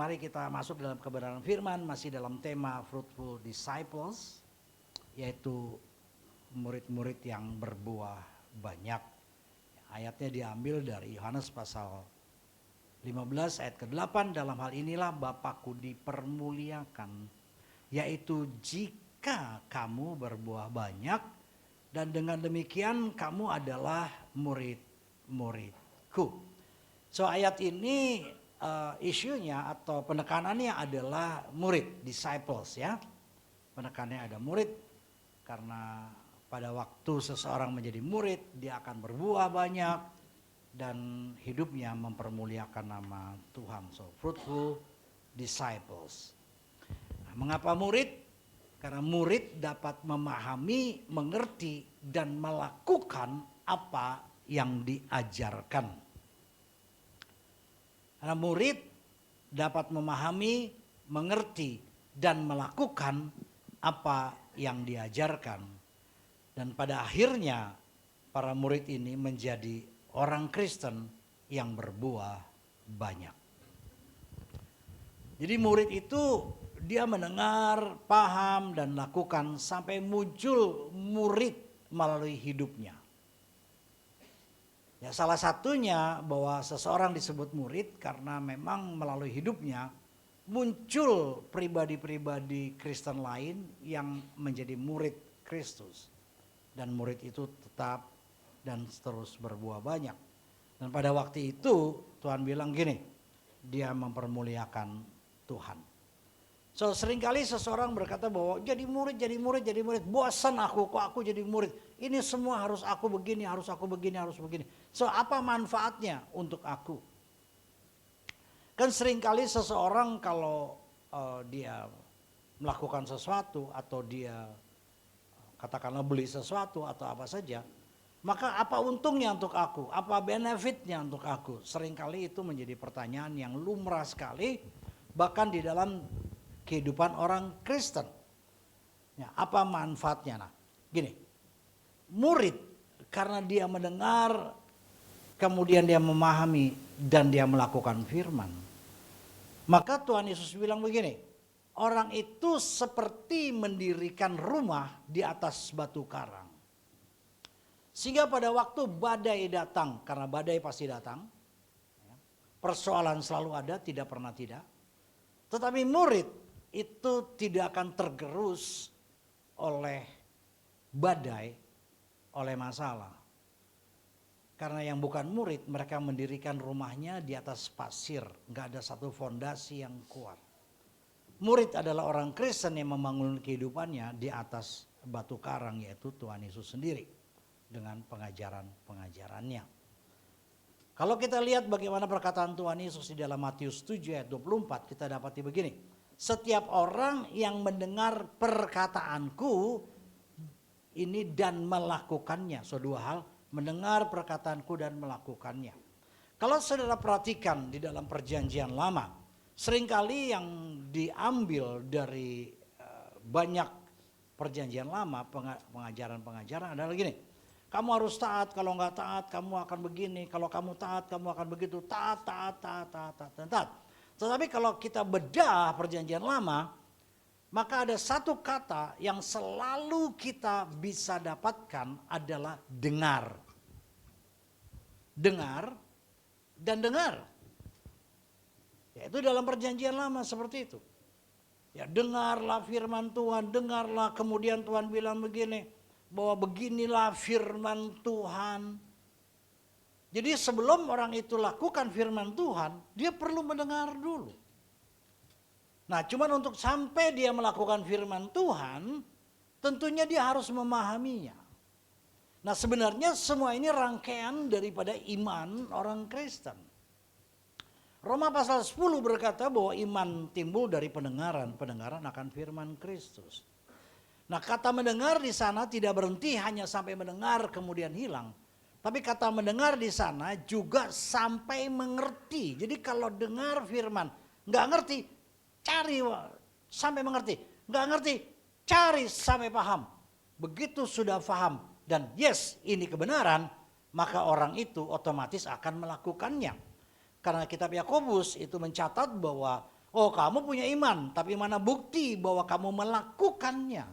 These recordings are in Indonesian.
mari kita masuk dalam kebenaran firman, masih dalam tema Fruitful Disciples, yaitu murid-murid yang berbuah banyak. Ayatnya diambil dari Yohanes pasal 15 ayat ke-8. Dalam hal inilah Bapakku dipermuliakan, yaitu jika kamu berbuah banyak, dan dengan demikian kamu adalah murid-muridku. So ayat ini isunya atau penekanannya adalah murid, disciples ya. Penekanannya ada murid karena pada waktu seseorang menjadi murid dia akan berbuah banyak dan hidupnya mempermuliakan nama Tuhan. So fruitful disciples. Nah, mengapa murid? Karena murid dapat memahami, mengerti dan melakukan apa yang diajarkan. Karena murid dapat memahami, mengerti, dan melakukan apa yang diajarkan. Dan pada akhirnya para murid ini menjadi orang Kristen yang berbuah banyak. Jadi murid itu dia mendengar, paham, dan lakukan sampai muncul murid melalui hidupnya. Ya, salah satunya bahwa seseorang disebut murid karena memang melalui hidupnya muncul pribadi-pribadi Kristen lain yang menjadi murid Kristus. Dan murid itu tetap dan terus berbuah banyak. Dan pada waktu itu Tuhan bilang gini, dia mempermuliakan Tuhan. So seringkali seseorang berkata bahwa jadi murid, bosan aku, kok aku jadi murid. Ini semua harus aku begini, harus aku begini, harus begini. So apa manfaatnya untuk aku? Kan seringkali seseorang kalau dia melakukan sesuatu atau dia katakanlah beli sesuatu atau apa saja, maka apa untungnya untuk aku? Apa benefitnya untuk aku? Seringkali itu menjadi pertanyaan yang lumrah sekali, bahkan di dalam kehidupan orang Kristen. Ya, apa manfaatnya? Nah, gini, murid karena dia mendengar, kemudian dia memahami dan dia melakukan firman. Maka Tuhan Yesus bilang begini, orang itu seperti mendirikan rumah di atas batu karang. Sehingga pada waktu badai datang, karena badai pasti datang, persoalan selalu ada, tidak pernah tidak. Tetapi murid itu tidak akan tergerus oleh badai, oleh masalah. Karena yang bukan murid, mereka mendirikan rumahnya di atas pasir, nggak ada satu fondasi yang kuat. Murid adalah orang Kristen yang membangun kehidupannya di atas batu karang, yaitu Tuhan Yesus sendiri dengan pengajaran-pengajarannya. Kalau kita lihat bagaimana perkataan Tuhan Yesus di dalam Matius 7 ayat 24, kita dapati begini. Setiap orang yang mendengar perkataanku ini dan melakukannya. So dua hal, mendengar perkataanku dan melakukannya. Kalau saudara perhatikan di dalam perjanjian lama, seringkali yang diambil dari banyak perjanjian lama, pengajaran-pengajaran adalah gini. Kamu harus taat, kalau nggak taat kamu akan begini, kalau kamu taat kamu akan begitu, taat. Tetapi kalau kita bedah perjanjian lama, maka ada satu kata yang selalu kita bisa dapatkan adalah dengar. Dengar dan dengar. Yaitu dalam perjanjian lama seperti itu. Ya, dengarlah firman Tuhan, dengarlah, kemudian Tuhan bilang begini, bahwa beginilah firman Tuhan. Jadi sebelum orang itu lakukan firman Tuhan, dia perlu mendengar dulu. Nah, cuman untuk sampai dia melakukan firman Tuhan, tentunya dia harus memahaminya. Nah, sebenarnya semua ini rangkaian daripada iman orang Kristen. Roma pasal 10 berkata bahwa iman timbul dari pendengaran akan firman Kristus. Nah, kata mendengar di sana tidak berhenti hanya sampai mendengar kemudian hilang. Tapi kata mendengar di sana juga sampai mengerti. Jadi kalau dengar firman, nggak ngerti, cari sampai mengerti. Nggak ngerti, cari sampai paham. Begitu sudah paham dan yes ini kebenaran, maka orang itu otomatis akan melakukannya. Karena kitab Yakobus itu mencatat bahwa Oh, kamu punya iman, tapi mana bukti bahwa kamu melakukannya?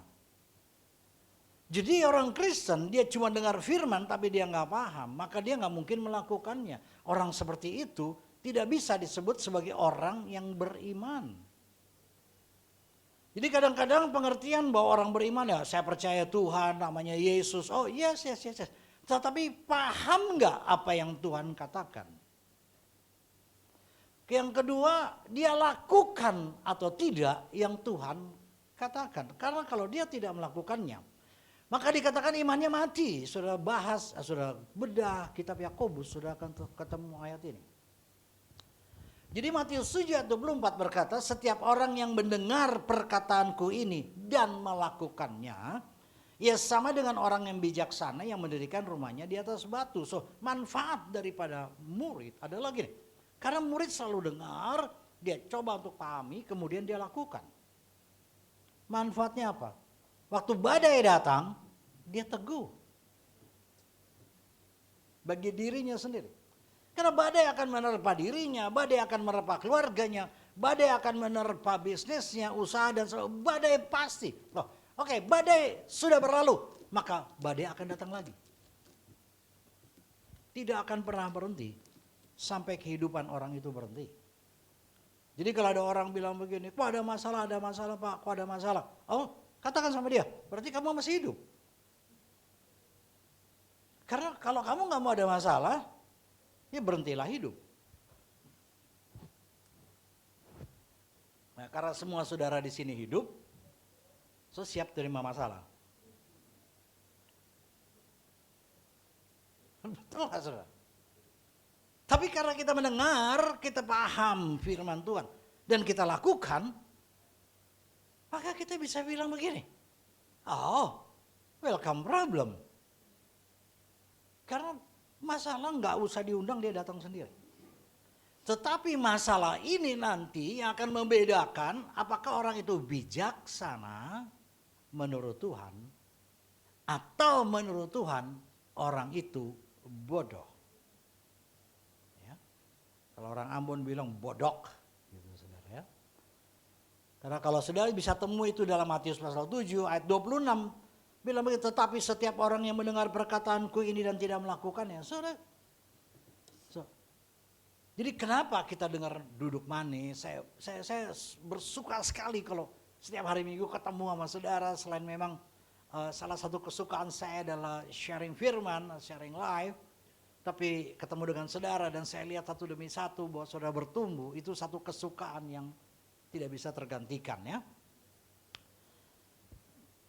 Jadi orang Kristen dia cuma dengar firman tapi dia nggak paham, maka dia nggak mungkin melakukannya. Orang seperti itu tidak bisa disebut sebagai orang yang beriman. Jadi kadang-kadang pengertian bahwa orang beriman ya saya percaya Tuhan, namanya Yesus. Oh yes. Tetapi paham nggak apa yang Tuhan katakan? Yang kedua, dia lakukan atau tidak yang Tuhan katakan. Karena kalau dia tidak melakukannya, maka dikatakan imannya mati. Sudah bahas, sudah bedah kitab Yakobus, sudah akan ketemu ayat ini. Jadi Matius 7 ayat 24 berkata, setiap orang yang mendengar perkataanku ini dan melakukannya, ya sama dengan orang yang bijaksana yang mendirikan rumahnya di atas batu. So manfaat daripada murid adalah gini. Karena murid selalu dengar, dia coba untuk pahami, kemudian dia lakukan. Manfaatnya apa? Waktu badai datang, dia teguh. Bagi dirinya sendiri. Karena badai akan menerpa dirinya, badai akan menerpa keluarganya, badai akan menerpa bisnisnya, usaha dan sebagainya. Badai pasti. Oke, badai sudah berlalu, maka badai akan datang lagi. Tidak akan pernah berhenti sampai kehidupan orang itu berhenti. Jadi kalau ada orang bilang begini, kok ada masalah Pak, kok ada masalah. Oh, katakan sama dia, berarti kamu masih hidup. Karena kalau kamu gak mau ada masalah, ya berhentilah hidup. Nah, karena semua saudara di sini hidup, so siap terima masalah. Betul gak saudara? Tapi karena kita mendengar, kita paham firman Tuhan, dan kita lakukan, maka kita bisa bilang begini, oh, welcome problem. Karena masalah nggak usah diundang, dia datang sendiri. Tetapi masalah ini nanti yang akan membedakan apakah orang itu bijaksana menurut Tuhan, atau menurut Tuhan orang itu bodoh. Kalau orang Ambon bilang bodok, gitu saudara ya. Karena kalau saudara bisa temu itu dalam Matius pasal 7 ayat 26, bilang begitu, tetapi setiap orang yang mendengar perkataanku ini dan tidak melakukannya, saudara. Jadi kenapa kita dengar duduk manis? Saya bersuka sekali kalau setiap hari Minggu ketemu sama saudara, selain memang salah satu kesukaan saya adalah sharing firman, sharing live. Tapi ketemu dengan saudara dan saya lihat satu demi satu bahwa saudara bertumbuh, itu satu kesukaan yang tidak bisa tergantikan ya.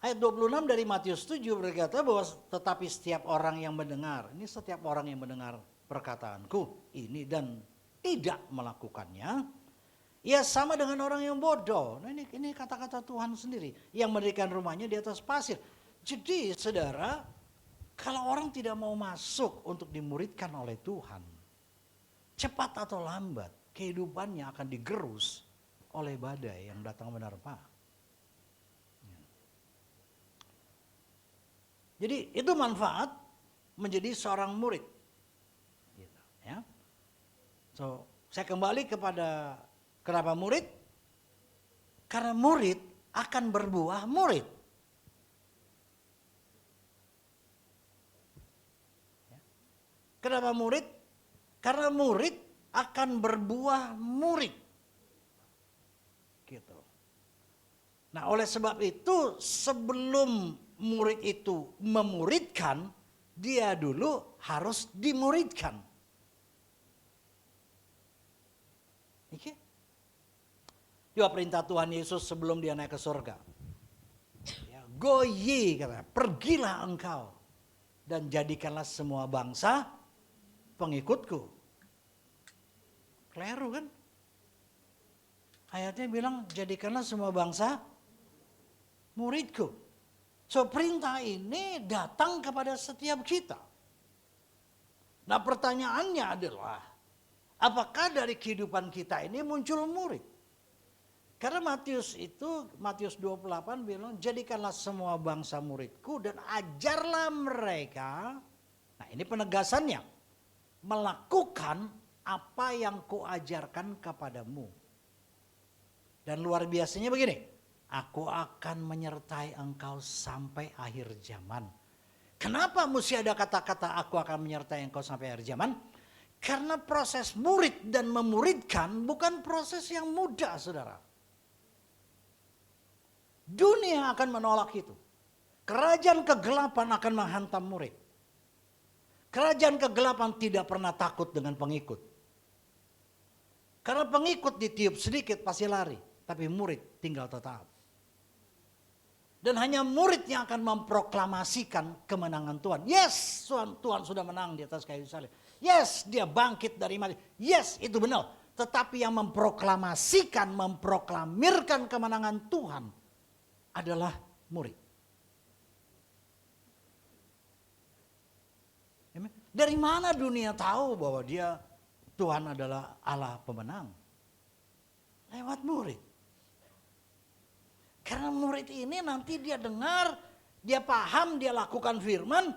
Ayat 26 dari Matius 7 berkata bahwa tetapi setiap orang yang mendengar, ini setiap orang yang mendengar perkataanku ini dan tidak melakukannya, ia sama dengan orang yang bodoh. Nah ini kata-kata Tuhan sendiri yang mendirikan rumahnya di atas pasir. Jadi saudara, kalau orang tidak mau masuk untuk dimuridkan oleh Tuhan, cepat atau lambat kehidupannya akan digerus oleh badai yang datang menerpa. Jadi itu manfaat menjadi seorang murid. Gitu, ya. So, saya kembali kepada kenapa murid? Karena murid akan berbuah murid. Kenapa murid? Karena murid akan berbuah murid. Gitu. Nah, oleh sebab itu sebelum murid itu memuridkan, dia dulu harus dimuridkan. Oke? Juga perintah Tuhan Yesus sebelum dia naik ke surga. Ya, go ye, kata, pergilah engkau dan jadikanlah semua bangsa pengikutku. Keliru kan? Ayatnya bilang jadikanlah semua bangsa muridku. So perintah ini datang kepada setiap kita. Nah pertanyaannya adalah, apakah dari kehidupan kita ini muncul murid? Karena Matius 28 bilang jadikanlah semua bangsa muridku dan ajarlah mereka. Nah ini penegasannya. Melakukan apa yang kuajarkan kepadamu. Dan luar biasanya begini, aku akan menyertai engkau sampai akhir zaman. Kenapa mesti ada kata-kata aku akan menyertai engkau sampai akhir zaman? Karena proses murid dan memuridkan bukan proses yang mudah, saudara. Dunia akan menolak itu. Kerajaan kegelapan akan menghantam murid. Kerajaan kegelapan tidak pernah takut dengan pengikut. Karena pengikut ditiup sedikit pasti lari. Tapi murid tinggal tetap. Dan hanya murid yang akan memproklamasikan kemenangan Tuhan. Yes, Tuhan sudah menang di atas kayu salib. Yes, dia bangkit dari mati. Yes, itu benar. Tetapi yang memproklamasikan, memproklamirkan kemenangan Tuhan adalah murid. Dari mana dunia tahu bahwa Tuhan adalah Allah pemenang? Lewat murid. Karena murid ini nanti dia dengar, dia paham, dia lakukan firman,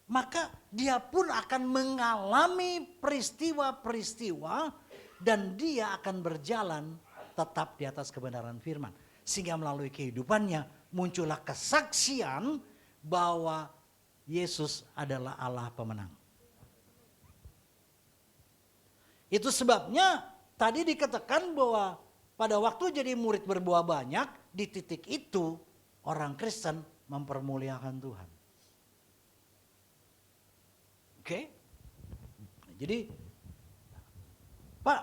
maka dia pun akan mengalami peristiwa-peristiwa dan dia akan berjalan tetap di atas kebenaran firman. Sehingga melalui kehidupannya muncullah kesaksian bahwa Yesus adalah Allah pemenang. Itu sebabnya tadi dikatakan bahwa pada waktu jadi murid berbuah banyak, di titik itu orang Kristen mempermuliakan Tuhan. Oke? Jadi, Pak,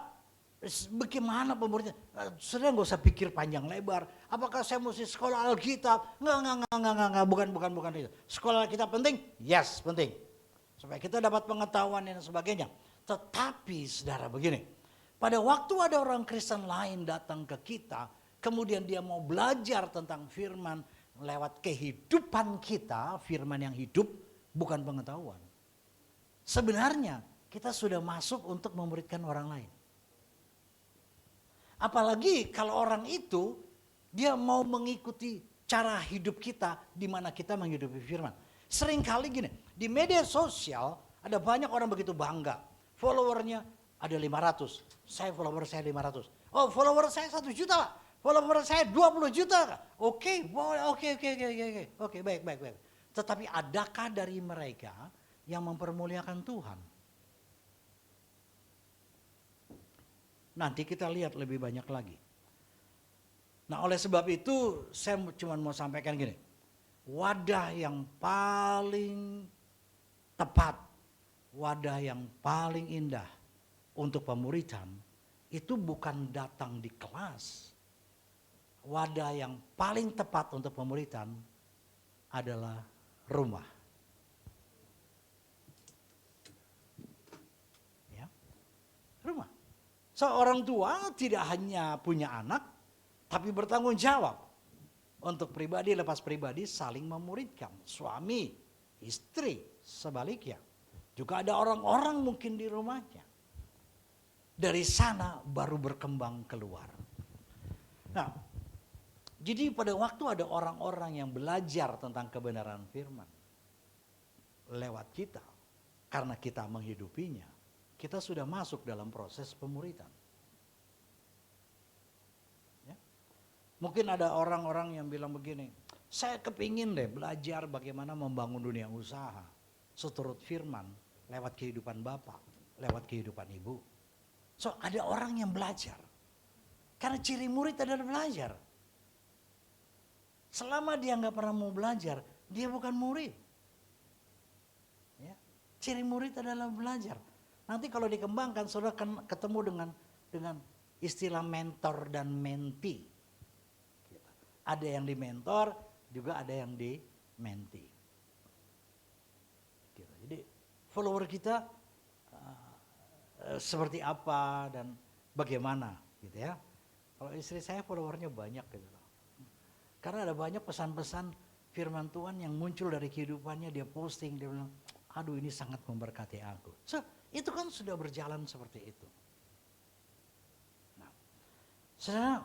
bagaimana pemuridnya? Saudara nggak usah pikir panjang lebar. Apakah saya mesti sekolah Alkitab? Nggak, bukan itu. Sekolah Alkitab penting? Yes, penting. Supaya kita dapat pengetahuan dan sebagainya. Tetapi, saudara begini. Pada waktu ada orang Kristen lain datang ke kita, kemudian dia mau belajar tentang firman lewat kehidupan kita, firman yang hidup, bukan pengetahuan. Sebenarnya kita sudah masuk untuk memuridkan orang lain. Apalagi kalau orang itu dia mau mengikuti cara hidup kita di mana kita menghidupi firman. Seringkali gini, di media sosial ada banyak orang begitu bangga. Followernya ada 500, follower saya 500. Oh, follower saya 1 juta, Pak. Follower saya 20 juta. Oke, baik. Tetapi adakah dari mereka yang mempermuliakan Tuhan? Nanti kita lihat lebih banyak lagi. Nah, oleh sebab itu saya cuma mau sampaikan gini. Wadah yang paling tepat, wadah yang paling indah untuk pemuridan itu bukan datang di kelas. Wadah yang paling tepat untuk pemuridan adalah rumah. Ya. Rumah. Seorang tua tidak hanya punya anak, tapi bertanggung jawab untuk pribadi lepas pribadi saling memuridkan. Suami, istri, sebaliknya. Juga ada orang-orang mungkin di rumahnya. Dari sana baru berkembang keluar. Nah, jadi pada waktu ada orang-orang yang belajar tentang kebenaran firman lewat kita, karena kita menghidupinya, kita sudah masuk dalam proses pemuridan. Ya. Mungkin ada orang-orang yang bilang begini, saya kepingin deh belajar bagaimana membangun dunia usaha seturut firman lewat kehidupan bapak, lewat kehidupan ibu. So ada orang yang belajar. Karena ciri murid adalah belajar. Selama dia nggak pernah mau belajar, dia bukan murid. Ya. Ciri murid adalah belajar. Nanti kalau dikembangkan, saudara akan ketemu dengan istilah mentor dan mentee. Gitu. Ada yang di mentor, juga ada yang di mentee. Gitu. Jadi follower kita seperti apa dan bagaimana gitu ya. Kalau istri saya followernya banyak gitu loh. Karena ada banyak pesan-pesan firman Tuhan yang muncul dari kehidupannya, dia posting, dia bilang, aduh ini sangat memberkati aku. So, itu kan sudah berjalan seperti itu. Nah, saudara,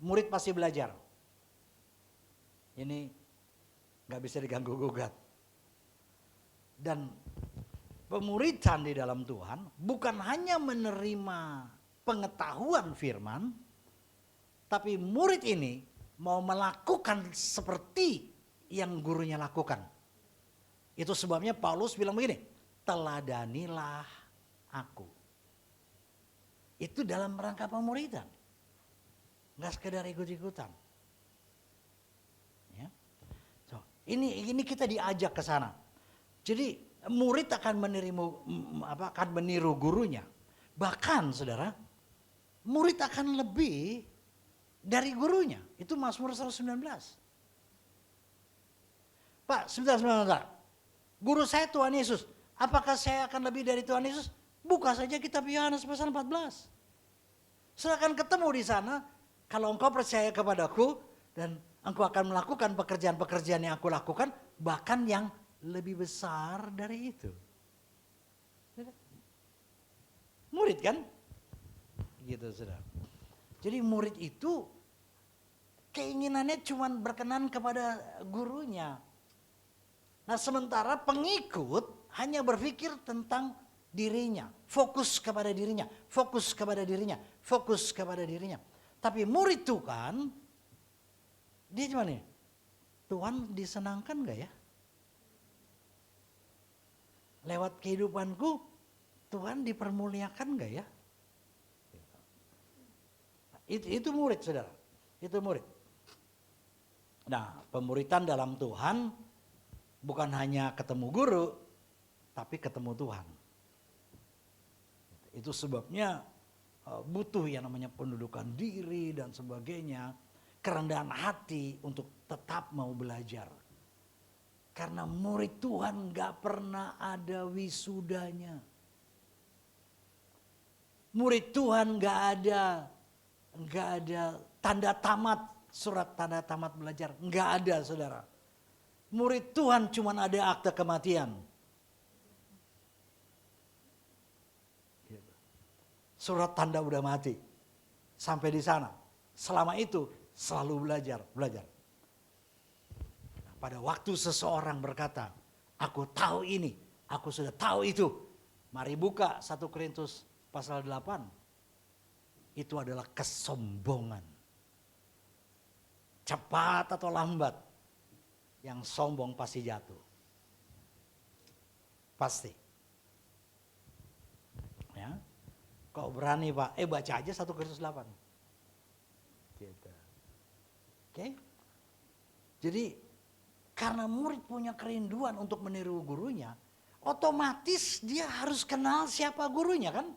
murid pasti belajar. Ini gak bisa diganggu gugat. Dan pemuridan di dalam Tuhan bukan hanya menerima pengetahuan firman, Tapi murid ini mau melakukan seperti yang gurunya lakukan. Itu sebabnya Paulus bilang begini, teladanilah aku. Itu dalam rangka pemuridan. Nggak sekedar ikut-ikutan. Ya. So, ini kita diajak ke sana. Jadi murid akan meniru gurunya. Bahkan saudara, murid akan lebih dari gurunya. Itu Mazmur 119. Pak, sebentar. Guru saya Tuhan Yesus. Apakah saya akan lebih dari Tuhan Yesus? Buka saja kitab Yohanes pasal 14. Silakan ketemu di sana. Kalau engkau percaya kepadaku dan engkau akan melakukan pekerjaan-pekerjaan yang aku lakukan, bahkan yang lebih besar dari itu. Murid kan? Gitu saudara. Jadi murid itu keinginannya cuma berkenan kepada gurunya. Nah sementara pengikut hanya berpikir tentang dirinya. Fokus kepada dirinya. Tapi murid Tuhan, dia gimana nih? Tuhan disenangkan gak ya? Lewat kehidupanku, Tuhan dipermuliakan gak ya? Itu murid saudara, itu murid. Nah pemuridan dalam Tuhan bukan hanya ketemu guru, tapi ketemu Tuhan. Itu sebabnya butuh yang namanya pendudukan diri dan sebagainya, kerendahan hati untuk tetap mau belajar. Karena murid Tuhan gak pernah ada wisudanya. Murid Tuhan gak ada tanda tamat, surat tanda tamat belajar. Gak ada saudara. Murid Tuhan cuma ada akte kematian. Surat tanda udah mati. Sampai di sana. Selama itu selalu belajar. Nah, pada waktu seseorang berkata, aku tahu ini, aku sudah tahu itu. Mari buka 1 Korintus pasal 8. Itu adalah kesombongan. Cepat atau lambat, yang sombong pasti jatuh. Pasti. Ya. Kok berani Pak? Baca aja 1 Korintus 8. Gitu. Oke. Jadi karena murid punya kerinduan untuk meniru gurunya, otomatis dia harus kenal siapa gurunya kan?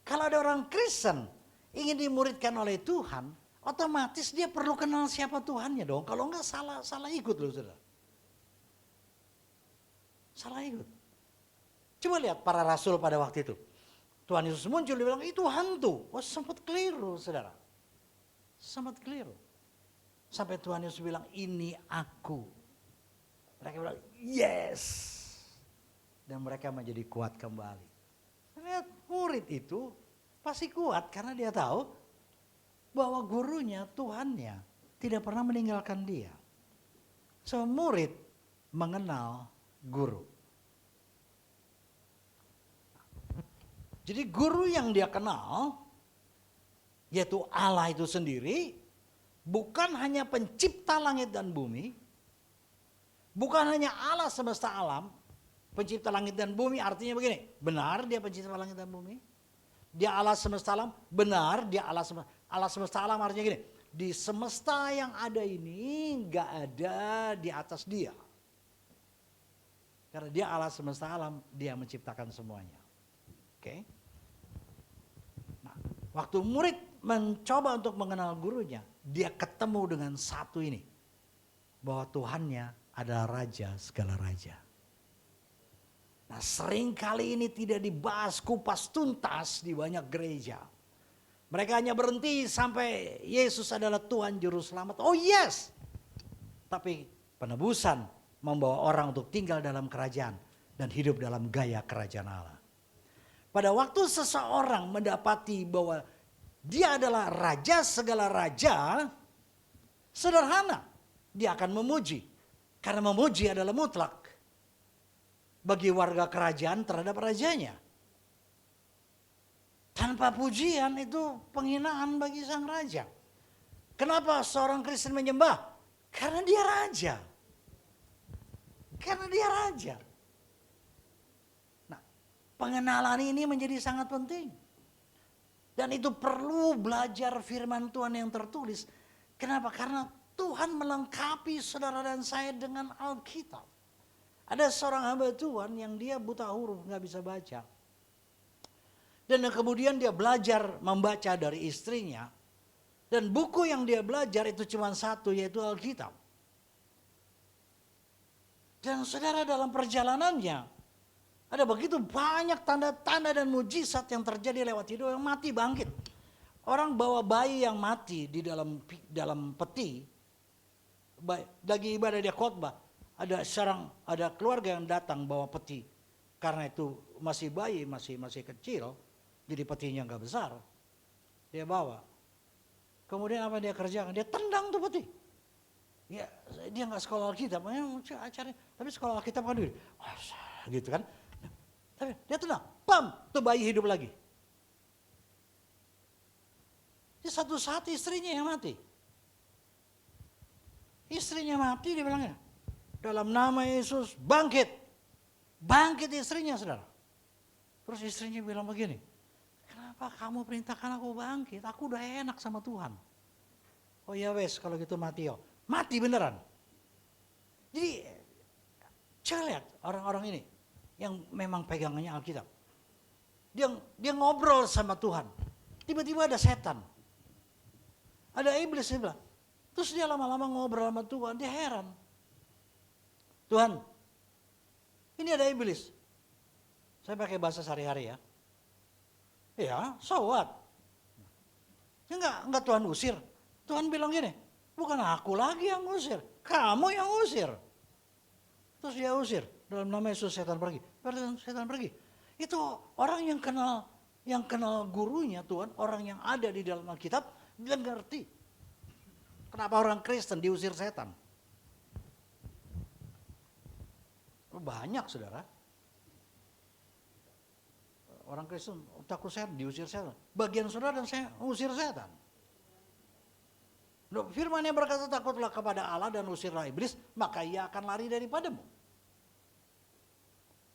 Kalau ada orang Kristen ingin dimuridkan oleh Tuhan, otomatis dia perlu kenal siapa Tuhannya dong. Kalau enggak salah ikut loh saudara. Salah ikut. Coba lihat para rasul pada waktu itu. Tuhan Yesus muncul, dia bilang itu hantu. Oh sempat keliru saudara. Sempat keliru. Sampai Tuhan Yesus bilang ini aku. Mereka bilang yes. Dan mereka menjadi kuat kembali. Lihat murid itu pasti kuat karena dia tahu bahwa gurunya, Tuhannya tidak pernah meninggalkan dia. So murid mengenal guru. Jadi guru yang dia kenal, yaitu Allah itu sendiri, bukan hanya pencipta langit dan bumi, bukan hanya Allah semesta alam, pencipta langit dan bumi artinya begini, benar dia pencipta langit dan bumi, dia Allah semesta alam, benar dia Allah semesta alam artinya gini, di semesta yang ada ini gak ada di atas dia. Karena dia Allah semesta alam, dia menciptakan semuanya. Oke. Nah, waktu murid mencoba untuk mengenal gurunya, dia ketemu dengan satu ini. Bahwa Tuhannya adalah raja segala raja. Nah, sering kali ini tidak dibahas kupas tuntas di banyak gereja. Mereka hanya berhenti sampai Yesus adalah Tuhan Juru Selamat. Oh yes. Tapi penebusan membawa orang untuk tinggal dalam kerajaan dan hidup dalam gaya kerajaan Allah. Pada waktu seseorang mendapati bahwa dia adalah raja segala raja, sederhana. Dia akan memuji. Karena memuji adalah mutlak. Bagi warga kerajaan terhadap rajanya. Tanpa pujian itu penghinaan bagi sang raja. Kenapa seorang Kristen menyembah? Karena dia raja. Karena dia raja. Nah, pengenalan ini menjadi sangat penting. Dan itu perlu belajar firman Tuhan yang tertulis. Kenapa? Karena Tuhan melengkapi saudara dan saya dengan Alkitab. Ada seorang hamba Tuhan yang dia buta huruf, gak bisa baca. Dan kemudian dia belajar membaca dari istrinya. Dan buku yang dia belajar itu cuma satu, yaitu Alkitab. Dan saudara, dalam perjalanannya ada begitu banyak tanda-tanda dan mujizat yang terjadi lewat hidup, yang mati bangkit. Orang bawa bayi yang mati di dalam peti, lagi ibadah dia khotbah, ada keluarga yang datang bawa peti. Karena itu masih bayi, masih kecil, jadi petinya nggak besar. Dia bawa. Kemudian apa dia kerjakan? Dia tendang tuh peti. Ya, dia nggak sekolah Alkitab, acaranya. Tapi sekolah Alkitab kan gitu kan. Tapi dia tendang, pam, tuh bayi hidup lagi. Di satu saat istrinya yang mati. Istrinya mati, dia bilangnya, dalam nama Yesus bangkit. Bangkit istrinya, saudara. Terus istrinya bilang begini, kenapa kamu perintahkan aku bangkit? Aku udah enak sama Tuhan. Oh ya wes, kalau gitu mati yo. Mati beneran. Jadi, coba lihat orang-orang ini yang memang pegangannya Alkitab. Dia ngobrol sama Tuhan. Tiba-tiba ada setan. Ada iblis, dia bilang. Terus dia lama-lama ngobrol sama Tuhan, dia heran. Tuhan, ini ada iblis. Saya pakai bahasa sehari-hari ya. Ya, so what? Ya enggak Tuhan usir. Tuhan bilang gini, bukan aku lagi yang usir, kamu yang usir. Terus dia usir, dalam nama Yesus setan pergi. Setan pergi. Itu orang yang kenal gurunya Tuhan, orang yang ada di dalam Alkitab, dia ngerti. Kenapa orang Kristen diusir setan? Banyak saudara. Orang Kristen takut setan, diusir setan. Bagian saudara dan saya usir setan. Firman yang berkata takutlah kepada Allah dan usirlah iblis, maka ia akan lari daripadamu.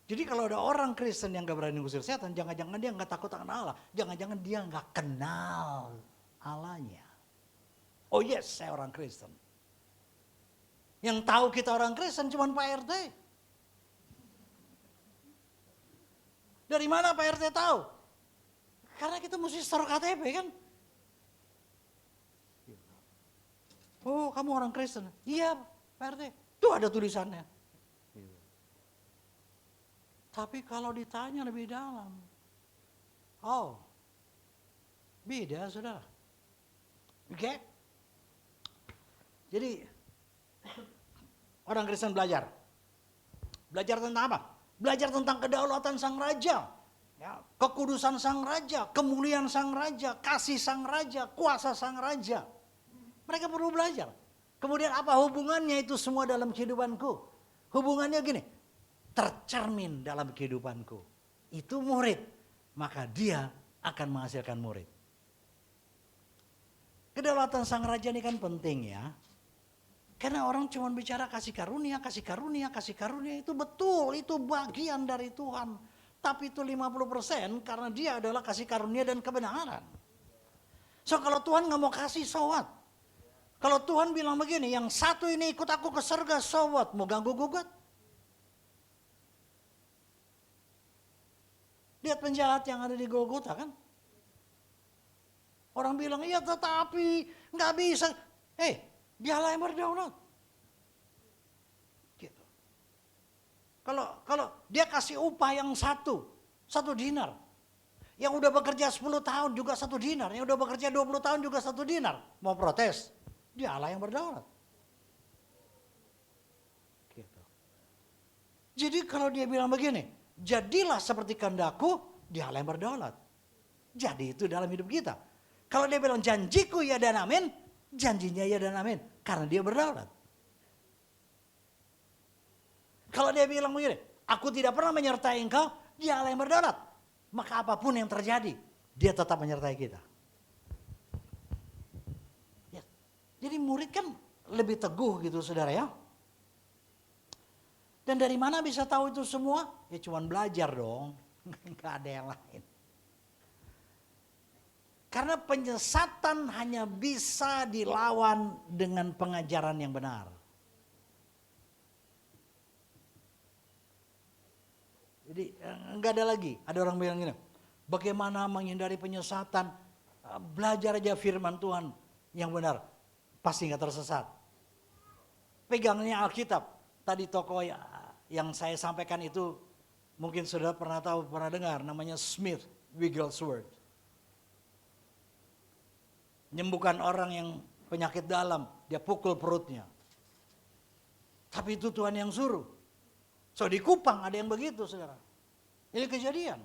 Jadi kalau ada orang Kristen yang gak berani usir setan, jangan-jangan dia gak takut akan Allah. Jangan-jangan dia gak kenal Allahnya. Oh yes, saya orang Kristen. Yang tahu kita orang Kristen cuma Pak RT. Dari mana Pak RT tahu? Karena kita mesti store KTP kan. Oh kamu orang Kristen? Iya Pak RT. Tuh ada tulisannya. Tapi kalau ditanya lebih dalam. Oh. Beda saudara. Oke? Jadi orang Kristen belajar. Belajar tentang apa? Belajar tentang kedaulatan sang raja. Ya, kekudusan sang raja, kemuliaan sang raja, kasih sang raja, kuasa sang raja. Mereka perlu belajar. Kemudian apa hubungannya itu semua dalam kehidupanku? Hubungannya gini, tercermin dalam kehidupanku. Itu murid, maka dia akan menghasilkan murid. Kedaulatan sang raja ini kan penting ya. Karena orang cuma bicara kasih karunia, kasih karunia, kasih karunia. Itu betul, itu bagian dari Tuhan. Tapi itu 50% karena dia adalah kasih karunia dan kebenaran. So kalau Tuhan gak mau kasih, so what? Kalau Tuhan bilang begini, yang satu ini ikut aku ke surga, so what? Mau ganggu gugat? Lihat penjahat yang ada di Golgota kan? Orang bilang, iya tetapi gak bisa. Dialah yang berdaulat. Gitu. Kalau dia kasih upah yang satu dinar. Yang udah bekerja 10 tahun juga 1 dinar. Yang udah bekerja 20 tahun juga 1 dinar. Mau protes? Dialah yang berdaulat. Gitu. Jadi kalau dia bilang begini, jadilah seperti kehendakku, dialah yang berdaulat. Jadi itu dalam hidup kita. Kalau dia bilang janjiku ya dan amin, janjinya ya dan amin. Karena dia berdaulat. Kalau dia bilang begini, aku tidak pernah menyertai engkau, dialah yang berdaulat. Maka apapun yang terjadi, dia tetap menyertai kita. Ya. Jadi murid kan lebih teguh gitu saudara ya. Dan dari mana bisa tahu itu semua? Ya cuman belajar dong, nggak ada yang lain. Karena penyesatan hanya bisa dilawan dengan pengajaran yang benar. Jadi nggak ada lagi. Ada orang bilang gini, bagaimana menghindari penyesatan? Belajar aja firman Tuhan yang benar, pasti nggak tersesat. Pegangnya Alkitab. Tadi tokoh yang saya sampaikan itu mungkin sudah pernah tahu, pernah dengar, namanya Smith Wigglesworth. Menyembuhkan orang yang penyakit dalam, dia pukul perutnya. Tapi itu Tuhan yang suruh. So di Kupang ada yang begitu saudara. Ini kejadian.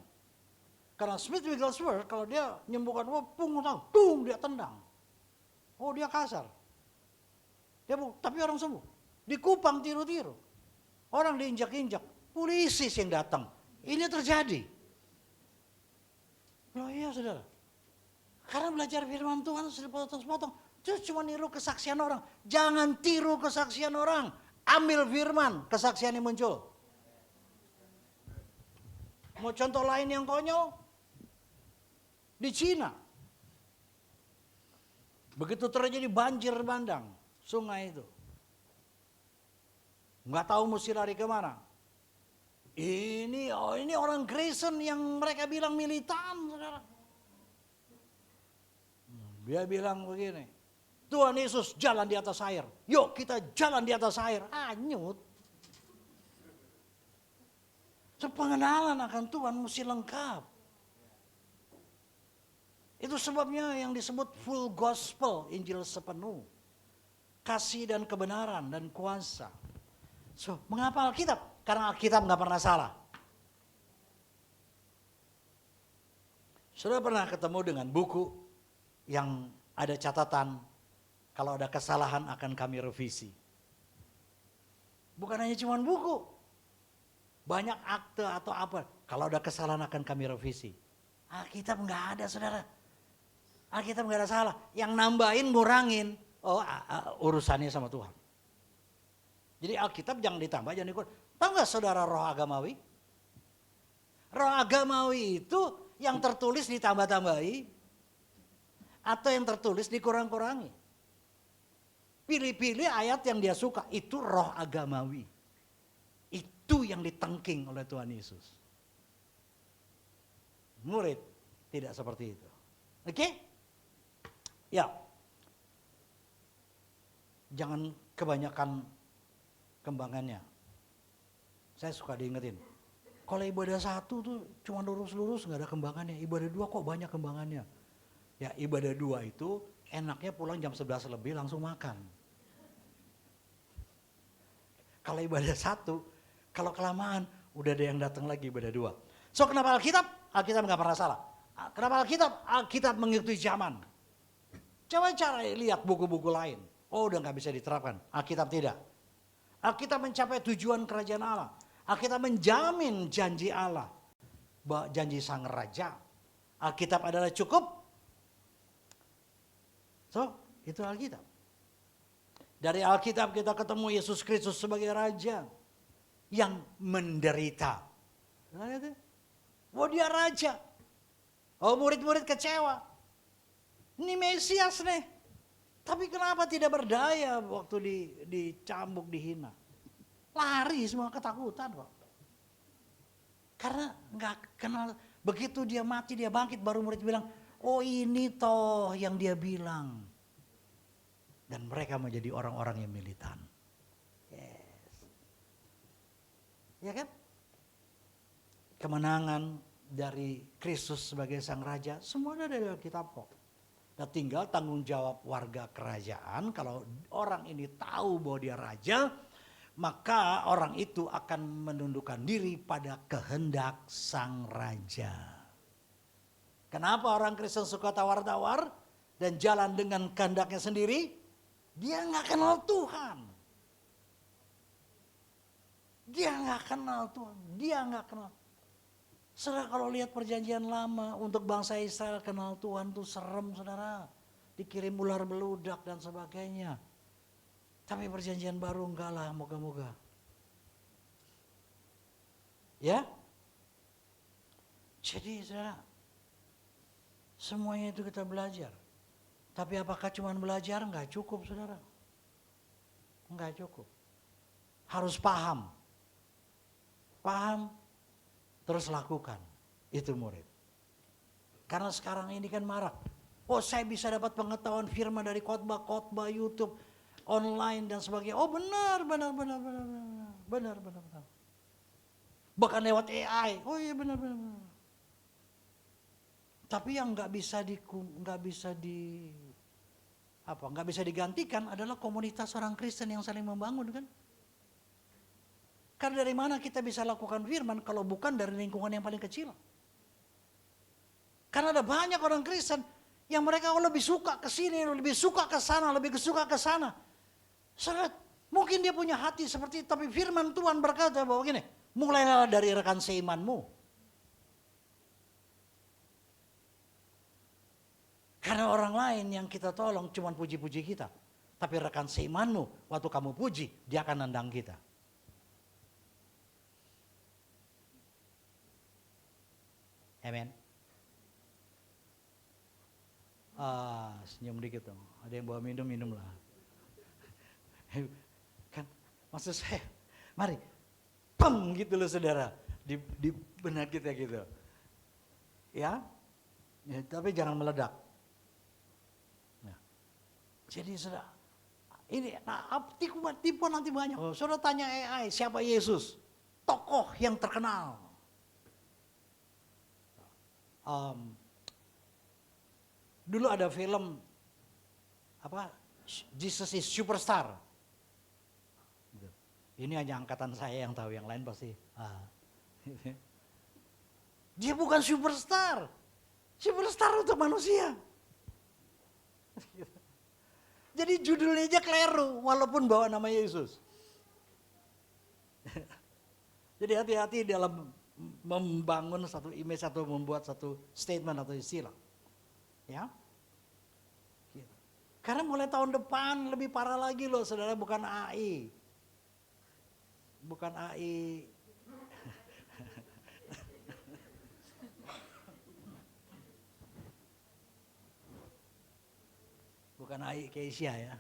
Karena Smith Wigglesworth kalau dia menyembuhkan, tung dia tendang. Oh dia kasar. Tapi orang sembuh. Di Kupang tiru-tiru. Orang diinjak-injak. Polisi yang datang. Ini terjadi. Oh iya saudara. Karena belajar firman Tuhan sudah potong-potong. Itu cuma niru kesaksian orang. Jangan tiru kesaksian orang. Ambil firman, kesaksian yang muncul. Mau contoh lain yang konyol? Di Cina. Begitu terjadi banjir bandang. Sungai itu. Nggak tahu mesti lari kemana. Ini orang Kristen yang mereka bilang militan, saudara. Dia bilang begini, Tuhan Yesus jalan di atas air. Yuk kita jalan di atas air. Anyut. Pengenalan akan Tuhan mesti lengkap. Itu sebabnya yang disebut full gospel, Injil sepenuh. Kasih dan kebenaran dan kuasa. So, mengapa Alkitab? Karena Alkitab nggak pernah salah. Sudah pernah ketemu dengan buku yang ada catatan kalau ada kesalahan akan kami revisi. Bukan hanya cuma buku. Banyak akte atau apa. Kalau ada kesalahan akan kami revisi. Alkitab nggak ada saudara. Alkitab nggak ada salah. Yang nambahin, ngurangin. Urusannya sama Tuhan. Jadi Alkitab jangan ditambah, jangan dikurang. Tahu nggak saudara roh agamawi? Roh agamawi itu yang tertulis ditambah-tambahi atau yang tertulis dikurang-kurangi. Pilih-pilih ayat yang dia suka, itu roh agamawi. Itu yang ditengking oleh Tuhan Yesus. Murid tidak seperti itu. Oke? Ya. Jangan kebanyakan kembangannya. Saya suka diingetin. Kalau ibadah satu tuh cuma lurus-lurus nggak ada kembangannya. Ibadah dua kok banyak kembangannya. Ya ibadah dua itu enaknya pulang jam 11 lebih langsung makan. Kalau ibadah satu, kalau kelamaan udah ada yang datang lagi ibadah dua. So kenapa Alkitab? Alkitab nggak pernah salah. Kenapa Alkitab? Alkitab mengikuti zaman. Coba cara lihat buku-buku lain. Oh udah nggak bisa diterapkan. Alkitab tidak. Alkitab mencapai tujuan kerajaan Allah. Alkitab menjamin janji Allah. Janji sang raja. Alkitab adalah cukup. So, itu Alkitab. Dari Alkitab kita ketemu Yesus Kristus sebagai raja. Yang menderita. Oh dia raja. Oh murid-murid kecewa. Ini Mesias nih. Tapi kenapa tidak berdaya waktu dicambuk, dihina? Lari semua ketakutan kok. Karena nggak kenal. Begitu dia mati, dia bangkit, baru murid bilang, oh ini toh yang dia bilang. Dan mereka menjadi orang-orang yang militan. Yes. Ya kan? Kemenangan dari Kristus sebagai sang raja, semuanya ada di Alkitab kok. Nah tinggal tanggung jawab warga kerajaan, kalau orang ini tahu bahwa dia raja, maka orang itu akan menundukkan diri pada kehendak sang raja. Kenapa orang Kristen suka tawar-tawar dan jalan dengan kehendaknya sendiri? Dia nggak kenal Tuhan. Dia nggak kenal Tuhan, dia nggak kenal. Saudara kalau lihat perjanjian lama untuk bangsa Israel kenal Tuhan tuh serem saudara. Dikirim ular beludak dan sebagainya. Tapi perjanjian baru enggak lah, moga-moga. Ya? Jadi saudara, semuanya itu kita belajar. Tapi apakah cuma belajar? Enggak cukup saudara. Enggak cukup. Harus paham. Paham, terus lakukan. Itu murid. Karena sekarang ini kan marak. Oh saya bisa dapat pengetahuan firman dari khotbah-khotbah YouTube, online dan sebagainya. Oh benar. Bahkan lewat AI. Oh iya benar. Tapi yang nggak bisa digantikan adalah komunitas orang Kristen yang saling membangun kan. Karena dari mana kita bisa lakukan firman kalau bukan dari lingkungan yang paling kecil? Karena ada banyak orang Kristen yang mereka lebih suka ke sini, lebih suka ke sana, lebih suka ke sana. Sangat mungkin dia punya hati seperti itu, tapi firman Tuhan berkata bahwa gini, mulailah dari rekan seimanmu. Karena orang lain yang kita tolong cuma puji-puji kita. Tapi rekan seimanmu, waktu kamu puji, dia akan nendang kita. Amen. Senyum dikit dong. Ada yang bawa minum, minumlah. Kan, maksud saya, mari, peng gitu loh saudara. Di benak kita gitu. Ya, tapi jangan meledak. Jadi saudara, ini tipu nanti banyak. Saudara tanya AI, siapa Yesus? Tokoh yang terkenal. Dulu ada film Jesus is Superstar. Ini hanya angkatan saya yang tahu, yang lain pasti. Dia bukan superstar. Superstar untuk manusia. Jadi judulnya aja keliru walaupun bawa nama Yesus. Jadi hati-hati dalam membangun satu image atau membuat satu statement atau istilah. Ya. Karena mulai tahun depan lebih parah lagi loh saudara, bukan AI. Bukan AI. Bukan AI Keisha ya.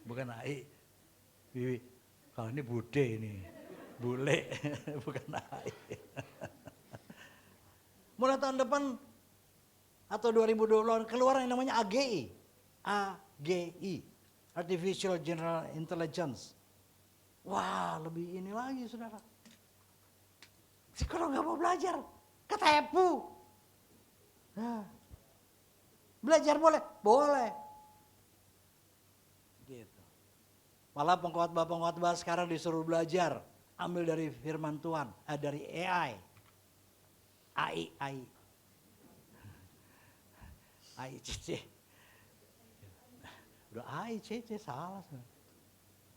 Bukan AI. Wiwi. Kalau ini bude ini. Bule. Bukan AI. Mulai tahun depan atau 2020 keluar yang namanya AGI. AGI. Artificial General Intelligence. Wah, lebih ini lagi saudara. Kalau nggak mau belajar, ketipu. Nah, belajar boleh? Boleh. Gitu. Malah pengkhotbah sekarang disuruh belajar. Ambil dari firman Tuhan, dari AI. AI. CC. Udah AI, CC, salah.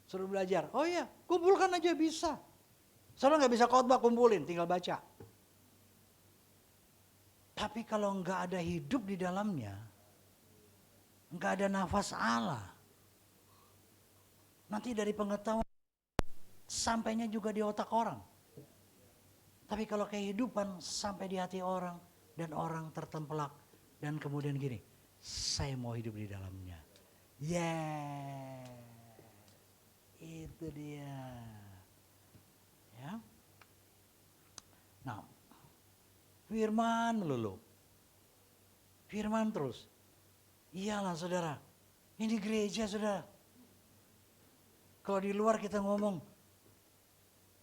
Suruh belajar. Oh iya, kumpulkan aja bisa. Soalnya nggak bisa khotbah, kumpulin, tinggal baca. Tapi kalau nggak ada hidup di dalamnya, nggak ada nafas Allah, nanti dari pengetahuan sampainya juga di otak orang. Tapi kalau kehidupan sampai di hati orang dan orang tertempelak dan kemudian gini, saya mau hidup di dalamnya. Itu dia. Ya. Nah, firman melulu. Firman terus. Iyalah saudara, ini gereja saudara. Kalau di luar kita ngomong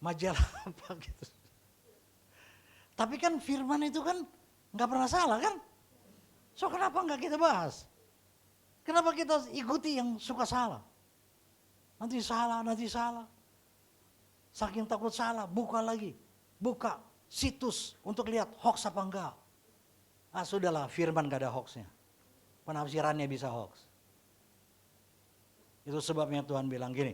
majalah apa gitu. Tapi kan firman itu kan nggak pernah salah kan? So kenapa nggak kita bahas? Kenapa kita ikuti yang suka salah? Nanti salah. Saking takut salah, buka lagi. Buka situs untuk lihat hoax apa enggak. Sudahlah, firman gak ada hoaxnya. Penafsirannya bisa hoax. Itu sebabnya Tuhan bilang gini.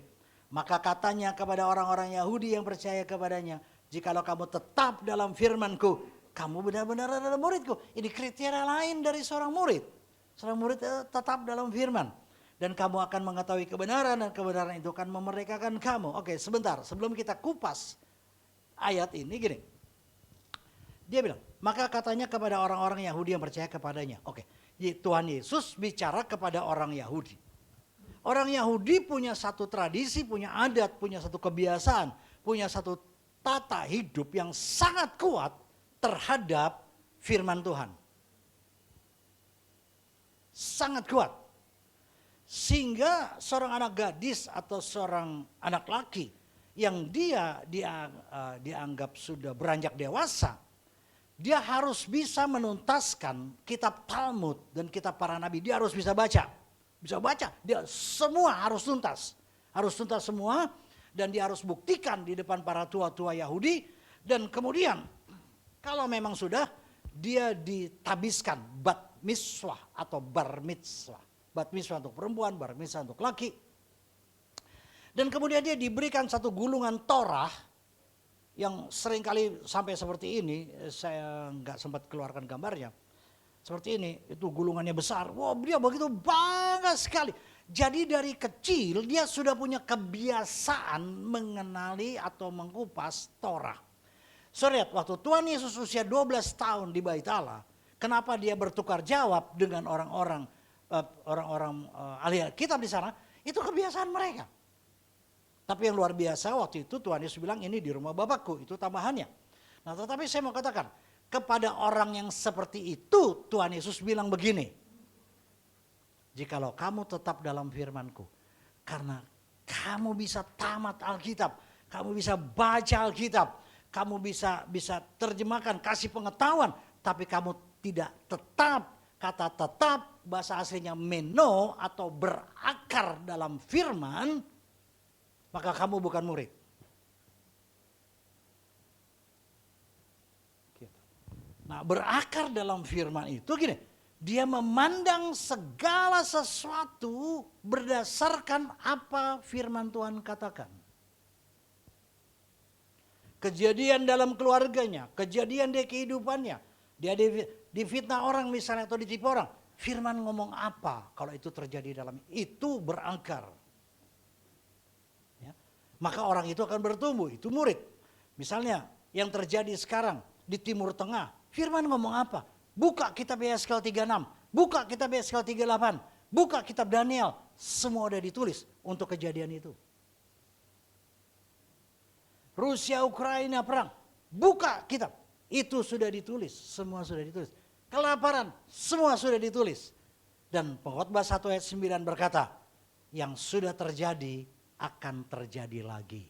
Maka katanya kepada orang-orang Yahudi yang percaya kepadanya, Jikalau kamu tetap dalam firman-Ku, kamu benar-benar adalah murid-Ku. Ini kriteria lain dari seorang murid. Seorang murid tetap dalam firman. Dan kamu akan mengetahui kebenaran dan kebenaran itu akan memerdekakan kamu. Oke, sebentar. Sebelum kita kupas ayat ini gini. Dia bilang, maka katanya kepada orang-orang Yahudi yang percaya kepadanya. Oke, Tuhan Yesus bicara kepada orang Yahudi. Orang Yahudi punya satu tradisi, punya adat, punya satu kebiasaan, punya satu tata hidup yang sangat kuat terhadap firman Tuhan. Sangat kuat. Sehingga seorang anak gadis atau seorang anak laki yang dia dianggap sudah beranjak dewasa, dia harus bisa menuntaskan kitab Talmud dan kitab para nabi. Dia harus bisa baca. Bisa baca, dia semua harus tuntas. Harus tuntas semua dan dia harus buktikan di depan para tua-tua Yahudi. Dan kemudian kalau memang sudah, dia ditabiskan bat mitzvah atau bar mitzvah. Bat mitzvah untuk perempuan, bar mitzvah untuk laki. Dan kemudian dia diberikan satu gulungan Torah yang seringkali sampai seperti ini, saya nggak sempat keluarkan gambarnya. Seperti ini, itu gulungannya besar. Wah, dia begitu bangga sekali. Jadi dari kecil dia sudah punya kebiasaan mengenali atau mengupas Torah. Lihat, waktu Tuhan Yesus usia 12 tahun di Bait Allah, kenapa dia bertukar jawab dengan orang-orang ahli kitab di sana? Itu kebiasaan mereka. Tapi yang luar biasa waktu itu Tuhan Yesus bilang ini di rumah Bapakku, itu tambahannya. Nah, tetapi saya mau katakan, kepada orang yang seperti itu Tuhan Yesus bilang begini. Jikalau kamu tetap dalam firman-Ku, karena kamu bisa tamat Alkitab, kamu bisa baca Alkitab, kamu bisa terjemahkan, kasih pengetahuan, tapi kamu tidak tetap, kata tetap bahasa aslinya meno atau berakar dalam firman, maka kamu bukan murid. Nah, berakar dalam firman itu gini, dia memandang segala sesuatu berdasarkan apa firman Tuhan katakan. Kejadian dalam keluarganya, kejadian di kehidupannya, dia difitnah orang misalnya atau ditipu orang, firman ngomong apa kalau itu terjadi dalam itu berakar. Ya, maka orang itu akan bertumbuh, itu murid. Misalnya yang terjadi sekarang di Timur Tengah, firman ngomong apa? Buka kitab Yeskel 36, buka kitab Yeskel 38, buka kitab Daniel. Semua udah ditulis untuk kejadian itu. Rusia Ukraina perang, buka kitab. Itu sudah ditulis, semua sudah ditulis. Kelaparan, semua sudah ditulis. Dan Pengkhotbah 1 ayat 9 berkata, yang sudah terjadi akan terjadi lagi.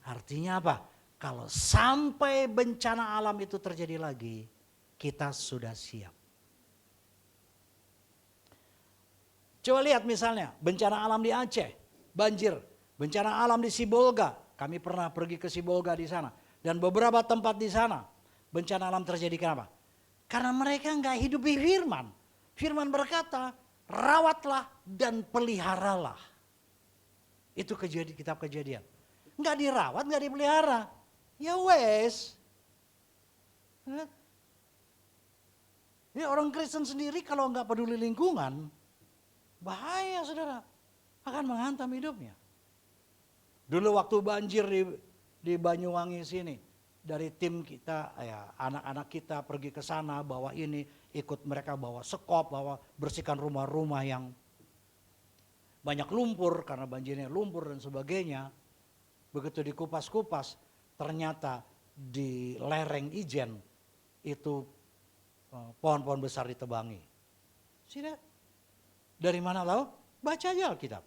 Artinya apa? Kalau sampai bencana alam itu terjadi lagi, kita sudah siap. Coba lihat misalnya bencana alam di Aceh, banjir, bencana alam di Sibolga. Kami pernah pergi ke Sibolga di sana dan beberapa tempat di sana bencana alam terjadi kenapa? Karena mereka nggak hidup di firman. Firman berkata, rawatlah dan peliharalah. Itu kitab Kejadian. Nggak dirawat, nggak dipelihara. Ya wes. Ya, orang Kristen sendiri kalau nggak peduli lingkungan, bahaya saudara, akan menghantam hidupnya. Dulu waktu banjir di Banyuwangi sini, dari tim kita, ya anak-anak kita pergi ke sana, bawa ini, ikut mereka bawa sekop, bawa bersihkan rumah-rumah yang banyak lumpur karena banjirnya lumpur dan sebagainya. Begitu dikupas-kupas, ternyata di lereng Ijen itu pohon-pohon besar ditebangi. Sudah. Dari mana tahu? Baca aja Alkitab.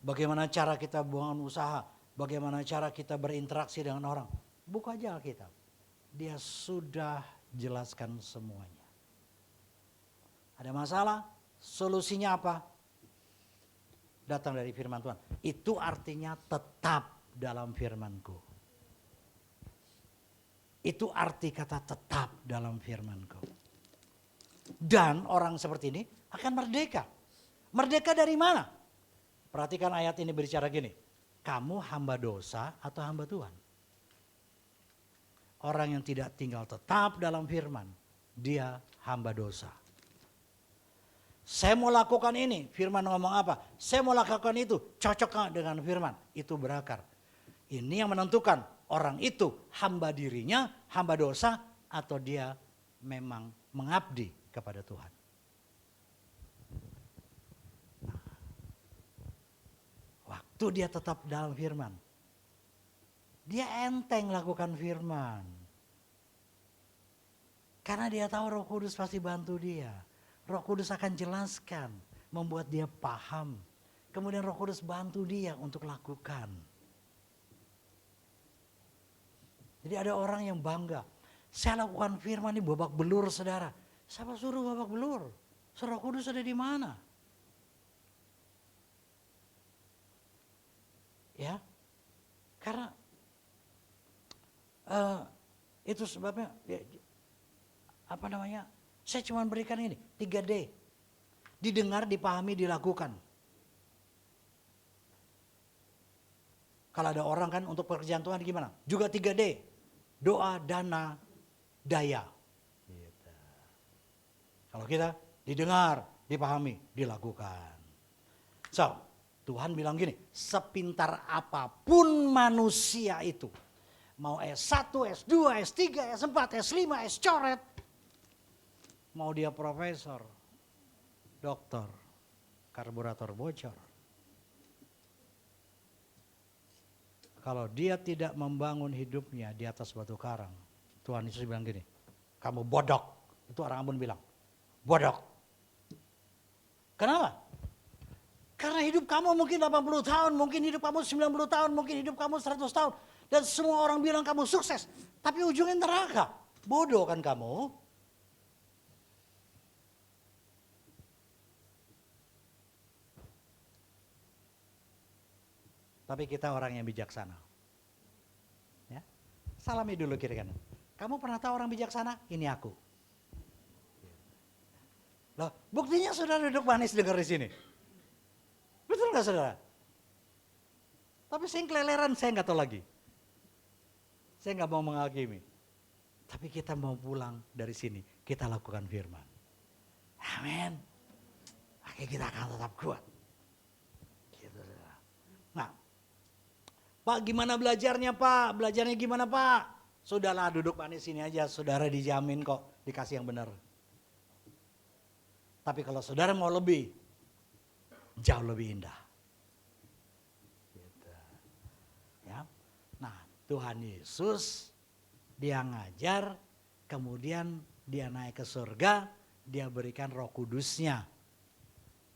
Bagaimana cara kita buang usaha, bagaimana cara kita berinteraksi dengan orang. Buka aja Alkitab. Dia sudah jelaskan semuanya. Ada masalah? Solusinya apa? Datang dari firman Tuhan. Itu artinya tetap dalam firman-Ku. Itu arti kata tetap dalam firman-Ku. Dan orang seperti ini akan merdeka. Merdeka dari mana? Perhatikan ayat ini berbicara gini. Kamu hamba dosa atau hamba Tuhan? orang yang tidak tinggal tetap dalam firman, dia hamba dosa. Saya mau lakukan ini, firman ngomong apa? Saya mau lakukan itu, cocok dengan firman, itu berakar. Ini yang menentukan orang itu hamba dirinya, hamba dosa, atau dia memang mengabdi kepada Tuhan. Waktu dia tetap dalam firman, dia enteng lakukan firman. Karena dia tahu Roh Kudus pasti bantu dia. Roh Kudus akan jelaskan, membuat dia paham. Kemudian Roh Kudus bantu dia untuk lakukan. Jadi ada orang yang bangga. Saya lakukan firman ini babak belur saudara. Siapa suruh babak belur? Roh Kudus ada di mana? Ya, karena itu sebabnya apa namanya? Saya cuma berikan ini 3D. Didengar, dipahami, dilakukan. Kalau ada orang kan untuk pekerjaan Tuhan gimana? Juga 3D. Doa, dana, daya. Gitu. Kalau kita didengar, dipahami, dilakukan. So, Tuhan bilang gini, sepintar apapun manusia itu. Mau S1, S2, S3, S4, S5, S coret. Mau dia profesor, doktor, karburator bocor. Kalau dia tidak membangun hidupnya di atas batu karang. Tuhan Yesus bilang gini, kamu bodok. Itu orang Ambon bilang, bodok. Kenapa? Karena hidup kamu mungkin 80 tahun, mungkin hidup kamu 90 tahun, mungkin hidup kamu 100 tahun. Dan semua orang bilang kamu sukses. Tapi ujungnya neraka. Bodoh kan kamu? Tapi kita orang yang bijaksana. Ya. Salami dulu kiri kanan. Kamu pernah tahu orang bijaksana? Ini aku. Loh, buktinya saudara duduk manis dengar di sini. Betul nggak saudara? Tapi saya keleleran, saya nggak tahu lagi. Saya nggak mau menghakimi. Tapi kita mau pulang dari sini, kita lakukan firman. Amin. Oke, kita akan tetap kuat. Gitu, saudara. Nah, Pak gimana belajarnya Pak? Belajarnya gimana Pak? Sudahlah duduk manis sini aja, saudara dijamin kok dikasih yang benar. Tapi kalau saudara mau lebih, jauh lebih indah. Gitu. Ya. Nah Tuhan Yesus dia ngajar, kemudian dia naik ke surga, dia berikan Roh Kudusnya.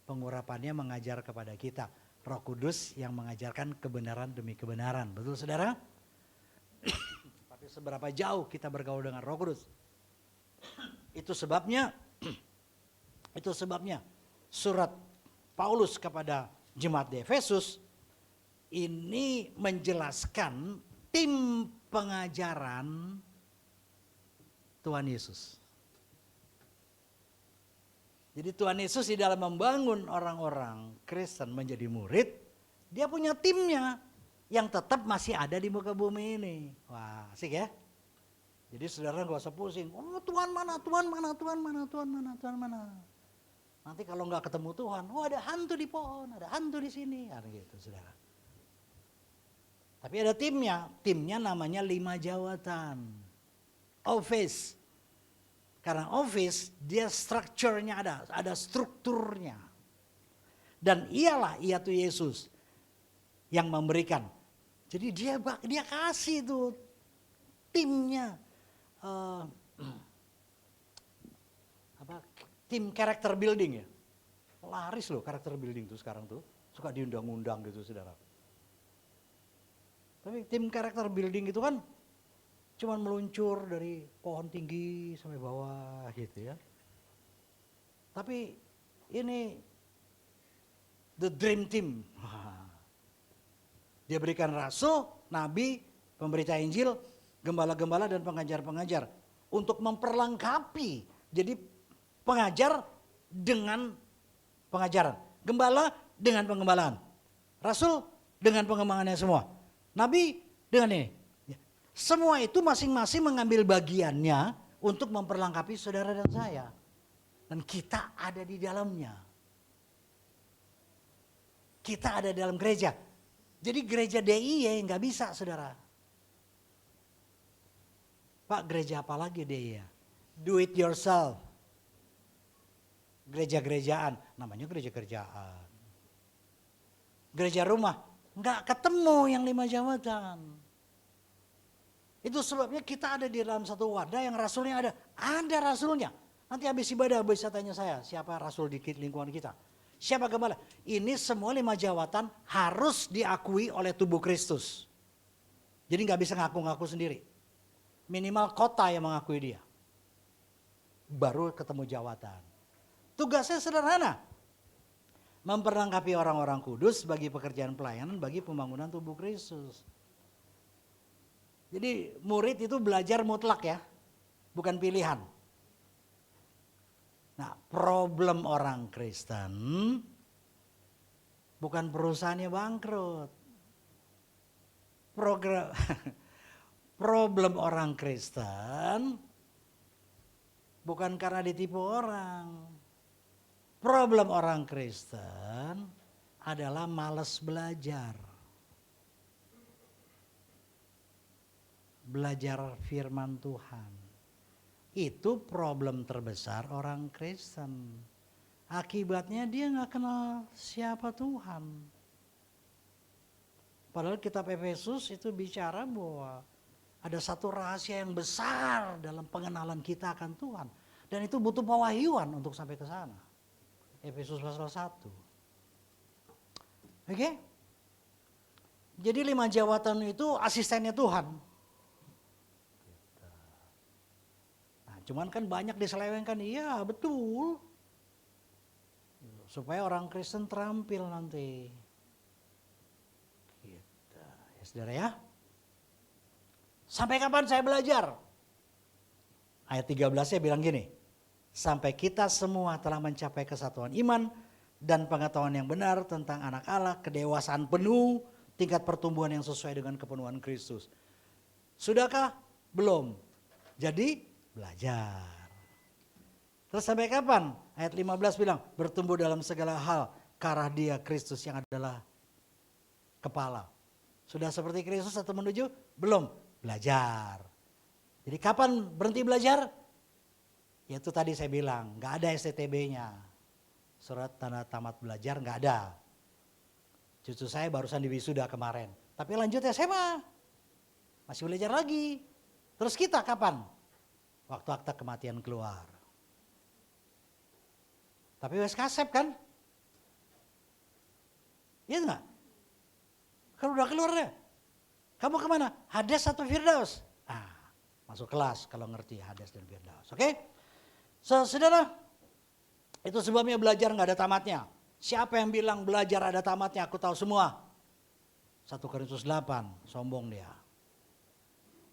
Pengurapannya mengajar kepada kita. Roh Kudus yang mengajarkan kebenaran demi kebenaran. Betul saudara? Tapi seberapa jauh kita bergaul dengan Roh Kudus? Itu sebabnya surat Paulus kepada jemaat di Efesus ini menjelaskan tim pengajaran Tuhan Yesus. Jadi Tuhan Yesus di dalam membangun orang-orang Kristen menjadi murid, dia punya timnya yang tetap masih ada di muka bumi ini. Wah, asik ya. Jadi saudara gak usah pusing, oh Tuhan mana, Tuhan mana, Tuhan mana, Tuhan mana, Tuhan mana. Nanti kalau gak ketemu Tuhan, oh ada hantu di pohon, ada hantu di sini, ada gitu saudara. Tapi ada timnya namanya 5 jawatan. Office. Karena office dia strukturnya ada strukturnya. Dan ia tuh Yesus yang memberikan. Jadi dia kasih tuh timnya tim character building ya. Laris loh character building tuh sekarang tuh. Suka diundang-undang gitu saudara. Tapi tim character building itu kan cuman meluncur dari pohon tinggi sampai bawah gitu ya. Tapi ini the dream team. Dia berikan rasul, nabi, pemberita Injil, gembala-gembala dan pengajar-pengajar untuk memperlengkapi. Jadi pengajar dengan pengajaran, gembala dengan pengembalaan, rasul dengan pengembangannya semua, nabi dengan ini. Semua itu masing-masing mengambil bagiannya untuk memperlengkapi saudara dan saya. Dan kita ada di dalamnya. Kita ada dalam gereja. Jadi gereja DIY nggak bisa saudara. Pak, gereja apa lagi DIY? Do it yourself. Gereja-gerejaan, namanya gereja-gerejaan. Gereja rumah, nggak ketemu yang 5 jabatan. Itu sebabnya kita ada di dalam satu wadah yang rasulnya ada. Ada rasulnya. Nanti habis ibadah bisa tanya saya, siapa rasul di lingkungan kita? Siapa gembala? Ini semua 5 jabatan harus diakui oleh tubuh Kristus. Jadi nggak bisa ngaku-ngaku sendiri. Minimal kota yang mengakui dia. Baru ketemu jawatan. Tugasnya sederhana. Memperlengkapi orang-orang kudus bagi pekerjaan pelayanan, bagi pembangunan tubuh Kristus. Jadi murid itu belajar mutlak ya, bukan pilihan. Nah, problem orang Kristen bukan perusahaannya bangkrut. Problem orang Kristen bukan karena ditipu orang. Problem orang Kristen adalah malas belajar. Belajar firman Tuhan. Itu problem terbesar orang Kristen. Akibatnya dia gak kenal siapa Tuhan. Padahal kitab Efesus itu bicara bahwa ada satu rahasia yang besar dalam pengenalan kita akan Tuhan. Dan itu butuh pewahyuan untuk sampai ke sana. Efesus pasal 1. Oke? Jadi 5 jawatan itu asistennya Tuhan. Nah, cuman kan banyak diselewengkan, iya betul. Supaya orang Kristen terampil nanti. Gitu. Ya saudara ya. Sampai kapan saya belajar? Ayat 13-nya bilang gini. Sampai kita semua telah mencapai kesatuan iman dan pengetahuan yang benar tentang anak Allah, kedewasaan penuh, tingkat pertumbuhan yang sesuai dengan kepenuhan Kristus. Sudahkah? Belum. Jadi belajar. Terus sampai kapan? Ayat 15 bilang bertumbuh dalam segala hal ke arah dia Kristus yang adalah kepala. Sudah seperti Kristus atau menuju? Belum. Belajar. Jadi kapan berhenti belajar? Ya itu tadi saya bilang, nggak ada STTB-nya. Surat tanda tamat belajar nggak ada. Cucu saya barusan diwisuda kemarin. Tapi lanjut SMA. Masih belajar lagi. Terus kita kapan? Waktu akta kematian keluar. Tapi wes kasep kan? Iya enggak? Kalau udah keluar deh. Kamu kemana? Hades atau Firdaus? Masuk kelas kalau ngerti Hades dan Firdaus. Oke? Saudara, itu sebabnya belajar nggak ada tamatnya. Siapa yang bilang belajar ada tamatnya? Aku tahu semua. 1 Korintus 8, sombong dia.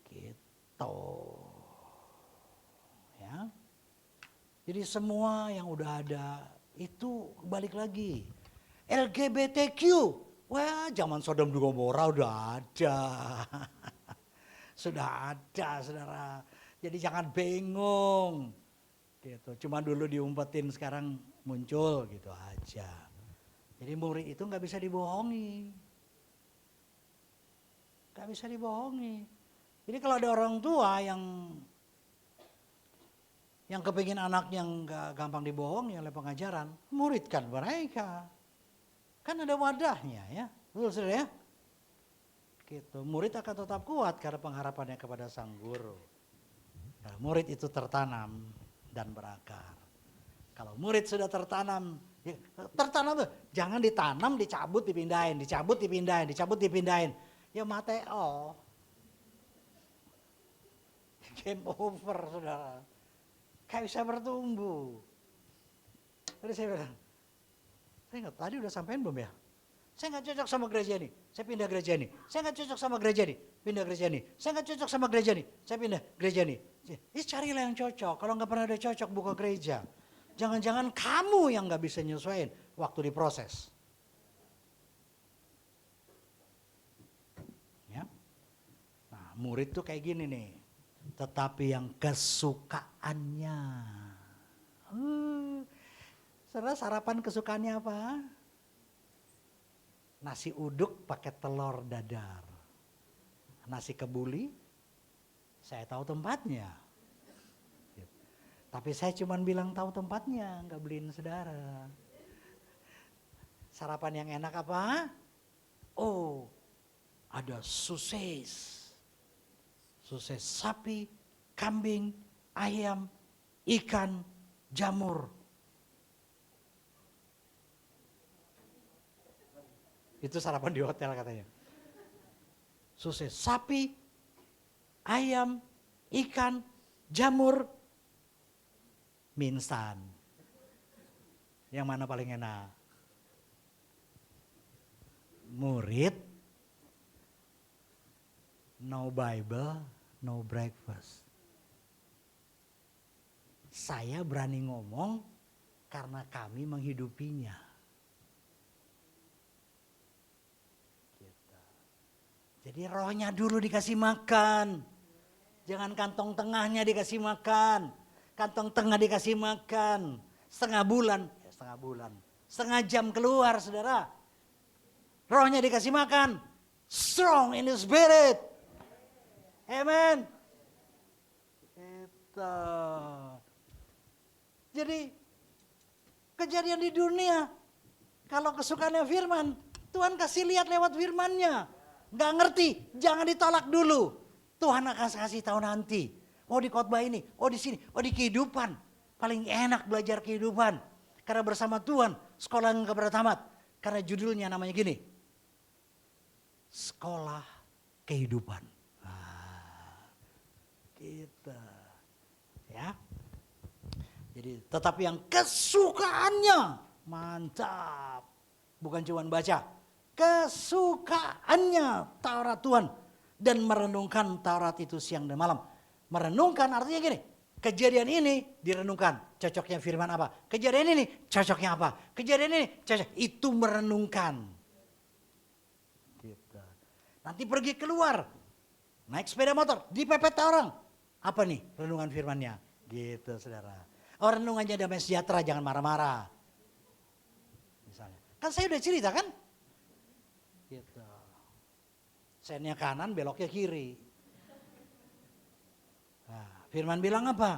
Gitu. Ya. Jadi semua yang udah ada itu balik lagi. LGBTQ, wah zaman Sodom dan Gomora udah ada. Sudah ada saudara. Jadi jangan bingung. Gitu. Cuma dulu diumpetin sekarang muncul gitu aja. Jadi murid itu nggak bisa dibohongi. Nggak bisa dibohongi. Jadi kalau ada orang tua yang kepingin anaknya nggak gampang dibohongi oleh pengajaran, muridkan mereka. Kan ada wadahnya ya. Betul saudara ya? Gitu. Murid akan tetap kuat karena pengharapannya kepada sang guru. Nah, murid itu tertanam dan berakar. Kalau murid sudah tertanam, tertanam tuh jangan ditanam, dicabut, dipindahin, dicabut, dipindahin, dicabut, dipindahin. Ya Mateo. Game over saudara. Kayak bisa bertumbuh. Tadi saya bilang, saya nggak tadi udah sampein belum ya? Saya nggak cocok sama gereja ini, saya pindah gereja ini. Saya nggak cocok sama gereja ini, pindah gereja ini. Saya nggak cocok sama gereja ini, saya pindah gereja ini. Carilah yang cocok. Kalau nggak pernah ada cocok, buka gereja. Jangan-jangan kamu yang nggak bisa nyesuaiin waktu diproses. Ya. Nah, murid tuh kayak gini nih. Tetapi yang kesukaannya. Saudara, sarapan kesukaannya apa? Nasi uduk pakai telur dadar. Nasi kebuli, saya tahu tempatnya. Tapi saya cuma bilang tahu tempatnya, nggak beliin saudara. Sarapan yang enak apa? Oh, ada sosis. Sosis sapi, kambing, ayam, ikan, jamur. Itu sarapan di hotel katanya. Sosis sapi, ayam, ikan, jamur, mie instan. Yang mana paling enak? Murid, no Bible, no breakfast. Saya berani ngomong karena kami menghidupinya. Gitu. Jadi rohnya dulu dikasih makan. Jangan kantong tengahnya dikasih makan. Kantong tengah dikasih makan. Setengah bulan. Setengah jam keluar saudara. Rohnya dikasih makan. Strong in the spirit. Amen. Itu. Jadi kejadian di dunia. Kalau kesukaannya firman. Tuhan kasih lihat lewat firmannya. Gak ngerti. Jangan ditolak dulu. Tuhan akan kasih tahu nanti. Oh di khotbah ini. Oh di sini. Oh di kehidupan. Paling enak belajar kehidupan. Karena bersama Tuhan. Sekolah yang gak pernah tamat. Karena judulnya namanya gini. Sekolah kehidupan. Nah, kita ya. Jadi tetapi yang kesukaannya mantap. Bukan cuma baca. Kesukaannya Taurat Tuhan. Dan merenungkan Taurat itu siang dan malam. Merenungkan artinya gini. Kejadian ini direnungkan. Cocoknya firman apa? Kejadian ini cocoknya apa? Kejadian ini cocok. Itu merenungkan. Nanti pergi keluar, naik sepeda motor, dipepet orang. Apa nih renungan firmannya? Gitu saudara. Oh renungannya damai sejahtera, jangan marah-marah. Misalnya. Kan saya udah cerita kan? Gitu. Sennya kanan, beloknya kiri. Nah, firman bilang apa?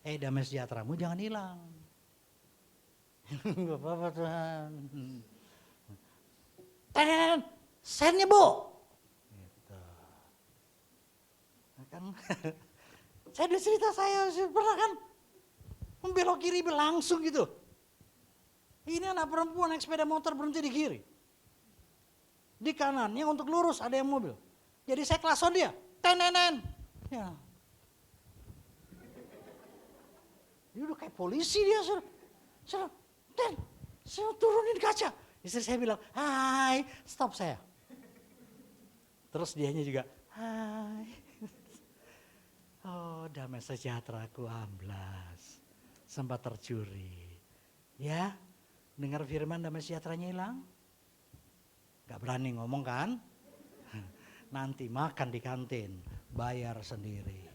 Damai sejahteramu jangan hilang. Bapak Tuhan. Sennya bu, gitu. Nah, kan, saya udah cerita saya pernah kan membelok kiri langsung gitu. Ini anak perempuan naik sepeda motor berhenti di kiri, di kanannya untuk lurus ada yang mobil. Jadi saya klason dia, tenenen, ya. Dia udah kayak polisi dia, saya turunin kaca. Istri saya bilang, hai, stop saya. Terus dianya juga, hai. Oh damai sejahteraku amblas. Sempat tercuri. Ya, dengar firman damai sejahteranya hilang? Gak berani ngomong kan? Nanti makan di kantin, bayar sendiri.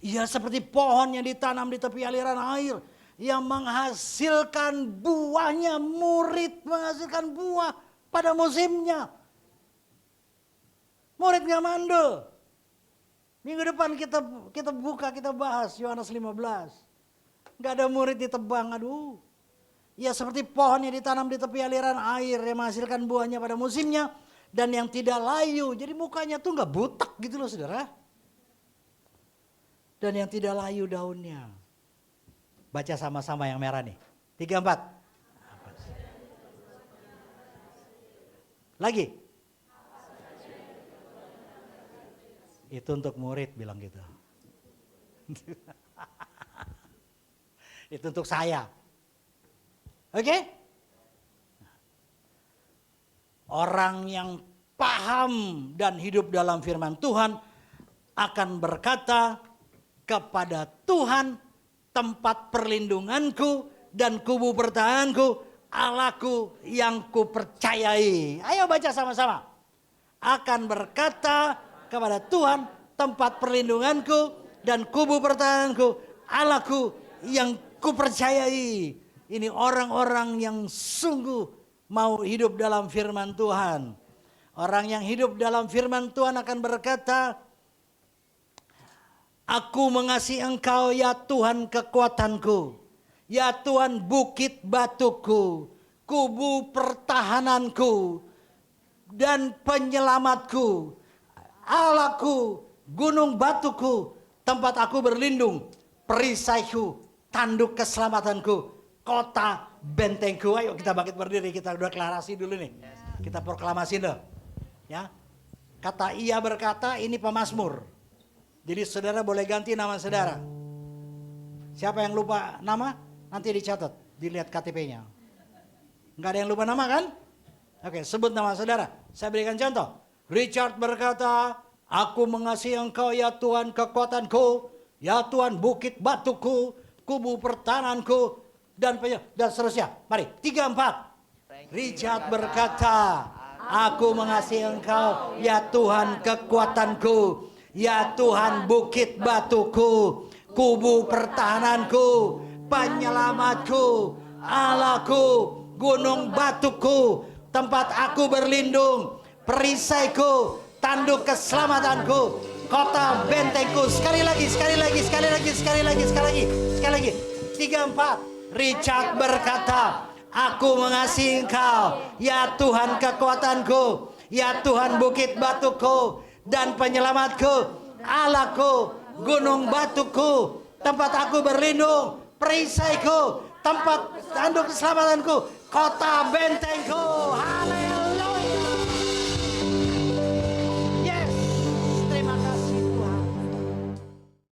Ia seperti pohon yang ditanam di tepi aliran air. Yang menghasilkan buahnya, murid menghasilkan buah pada musimnya. Murid gak mandul. Minggu depan kita buka, kita bahas Yohanes 15. Gak ada murid ditebang, aduh. Ya seperti pohon yang ditanam di tepi aliran air yang menghasilkan buahnya pada musimnya. Dan yang tidak layu, jadi mukanya tuh gak butek gitu loh saudara. Dan yang tidak layu daunnya. Baca sama-sama yang merah nih. 3, 4. Lagi. Itu untuk murid bilang gitu. Itu untuk saya. Oke? Orang yang paham dan hidup dalam firman Tuhan akan berkata kepada Tuhan, tempat perlindunganku dan kubu pertahananku, Allahku yang kupercayai. Ayo baca sama-sama. akan berkata kepada Tuhan, tempat perlindunganku dan kubu pertahananku, Allahku yang kupercayai. Ini orang-orang yang sungguh mau hidup dalam firman Tuhan. Orang yang hidup dalam firman Tuhan akan berkata, aku mengasihi Engkau ya Tuhan kekuatanku, ya Tuhan bukit batuku, kubu pertahananku dan penyelamatku, Allahku, gunung batuku, tempat aku berlindung, perisaiku, tanduk keselamatanku, kota bentengku. Ayo kita bangkit berdiri, kita deklarasi dulu nih. Kita proklamasi deh. Ya. Kata ia berkata, ini pemazmur. Jadi saudara boleh ganti nama saudara. Siapa yang lupa nama? Nanti dicatat, dilihat KTP-nya. Enggak ada yang lupa nama kan? Oke, sebut nama saudara. Saya berikan contoh. Richard berkata, aku mengasihi Engkau ya Tuhan kekuatanku, ya Tuhan bukit batuku, kubu pertahananku, dan seterusnya. Mari, 3, 4. Richard berkata, aku mengasihi Engkau ya Tuhan kekuatanku, ya Tuhan bukit batuku, kubu pertahananku, penyelamatku, Allahku, gunung batuku, tempat aku berlindung, perisaiku, tanduk keselamatanku, kota bentengku. Sekali lagi. 3, 4. Richard berkata, aku mengasihi Engkau ya Tuhan kekuatanku, ya Tuhan bukit batuku dan penyelamatku, Allahku, gunung batuku, tempat aku berlindung, perisaiku, tempat tanduk keselamatanku, kota bentengku. Haleluya.